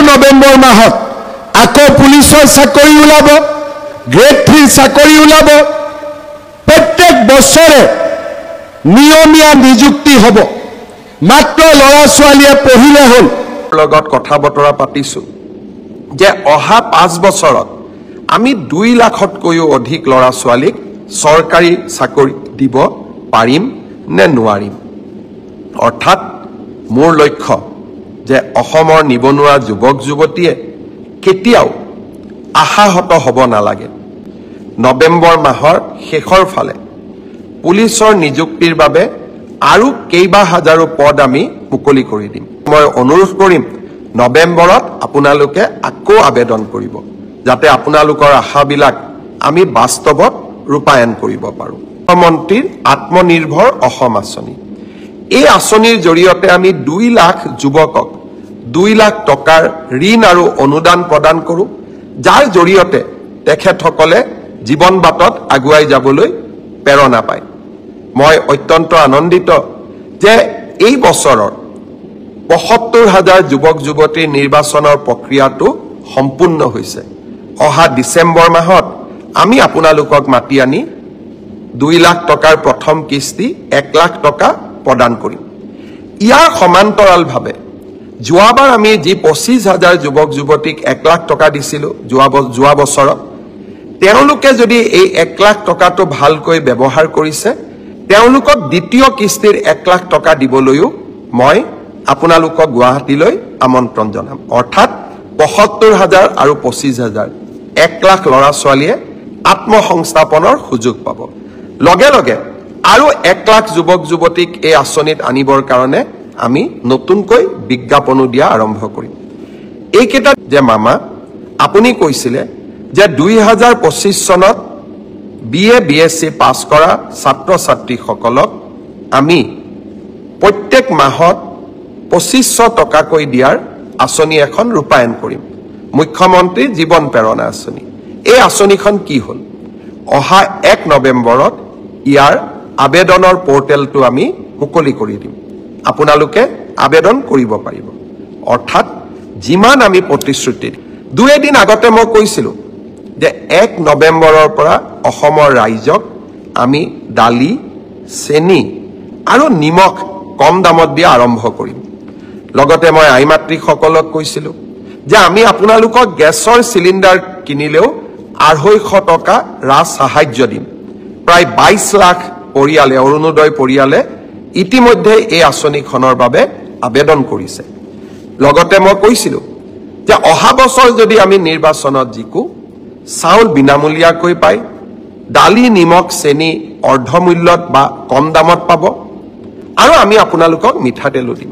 নৱেম্বৰ মাহত আকৌ পুলিচৰ চাকৰি ওলাব, গ্ৰেড 3 চাকৰি ওলাব। প্ৰত্যেক বছৰে নিয়মীয়া নিযুক্তি হ'ব। মাত্ৰ ল'ৰা ছোৱালীয়ে পঢ়িলে হ'ল। লগত কথা বতৰা পাতিছো যে অহা 5 বছৰত আমি 2 লাখতকৈও অধিক ল'ৰা ছোৱালীক চৰকাৰী চাকৰি দিব পাৰিম নে নোৱাৰিম। অৰ্থাৎ মোৰ লক্ষ্য যে অসমৰ নিবনুৱা যুৱক যুৱতীয়ে কেতিয়াও আশাহত হ'ব নালাগে। নৱেম্বৰ মাহৰ শেষৰ ফালে পুলিচৰ নিযুক্তিৰ বাবে আৰু কেইবা হাজাৰো পদ আমি মুকলি কৰি দিম। মই অনুৰোধ কৰিম নৱেম্বৰত আপোনালোকে আকৌ আবেদন কৰিব, যাতে আপোনালোকৰ আশাবিলাক আমি বাস্তৱত ৰূপায়ণ কৰিব পাৰোঁ। মুখ্যমন্ত্ৰীৰ আত্মনিৰ্ভৰ অসম আঁচনি, এই আঁচনিৰ জৰিয়তে আমি 2 লাখ যুৱকক 2 লাখ টকাৰ ঋণ আৰু অনুদান প্ৰদান কৰোঁ, যাৰ জৰিয়তে তেখেতসকলে জীৱন বাটত আগুৱাই যাবলৈ প্ৰেৰণা পায়। মই অত্যন্ত আনন্দিত যে এই বছৰৰ ৭৫,000 যুৱক যুৱতীৰ নিৰ্বাচনৰ প্ৰক্ৰিয়াটো সম্পূৰ্ণ হৈছে। অহা ডিচেম্বৰ মাহত আমি আপোনালোকক মাতি আনি 2 লাখ টকাৰ প্ৰথম কিস্তি 1 লাখ টকা প্ৰদান কৰিম। ইয়াৰ সমান্তৰালভাৱে যোৱাবাৰ আমি যি 25,000 যুৱক যুৱতীক 1 লাখ টকা দিছিলোঁ যোৱা বছৰত, তেওঁলোকে যদি এই 1 লাখ টকাটো ভালকৈ ব্যৱহাৰ কৰিছে, তেওঁলোকক দ্বিতীয় কিস্তিৰ 1 লাখ টকা দিবলৈও মই আপোনালোকক গুৱাহাটীলৈ আমন্ত্ৰণ জনাম। অৰ্থাৎ ৭৫,000 আৰু 25,000 1 লাখ ল'ৰা ছোৱালীয়ে আত্মসংস্থাপনৰ সুযোগ পাব। লগে লগে আৰু 1 লাখ যুৱক যুৱতীক এই আঁচনিত আনিবৰ কাৰণে আমি নতুনকৈ বিজ্ঞাপনো দিয়া আৰম্ভ কৰিম। এইকেইটা যে মামা আপুনি কৈছিলে যে 2025 চনত BA BSc পাছ কৰা ছাত্ৰ ছাত্ৰীসকলক আমি প্ৰত্যেক মাহত 2500 টকাকৈ দিয়াৰ আঁচনি এখন ৰূপায়ণ কৰিম, মুখ্যমন্ত্ৰীৰ জীৱন প্ৰেৰণা আঁচনি। এই আঁচনিখন কি হ'ল? অহা 1 নৱেম্বৰত ইয়াৰ আবেদনৰ পৰ্টেলটো আমি মুকলি কৰি দিম। আপোনালোকে আবেদন কৰিব পাৰিব। অৰ্থাৎ যিমান আমি প্ৰতিশ্ৰুতি 2 দিন আগতে মই কৈছিলোঁ যে 1 নৱেম্বৰৰ পৰা অসমৰ ৰাইজক আমি দালি, চেনি আৰু নিমখ কম দামত দিয়া আৰম্ভ কৰিম। লগতে মই আই মাতৃসকলক কৈছিলোঁ যে আমি আপোনালোকক গেছৰ চিলিণ্ডাৰ কিনিলেও 250 টকা ৰাজ সাহায্য দিম। প্ৰায় 22 লাখ পৰিয়ালে, অৰুণোদয় পৰিয়ালে ইতিমধ্যে এই আঁচনিখনৰ বাবে আবেদন কৰিছে। লগতে মই কৈছিলোঁ যে অহা বছৰ যদি আমি নিৰ্বাচনত জিকো, চাউল বিনামূলীয়াকৈ পায়, দালি, নিমখ, চেনি অৰ্ধমূল্যত বা কম দামত পাব, আৰু আমি আপোনালোকক মিঠাতেলো দিম।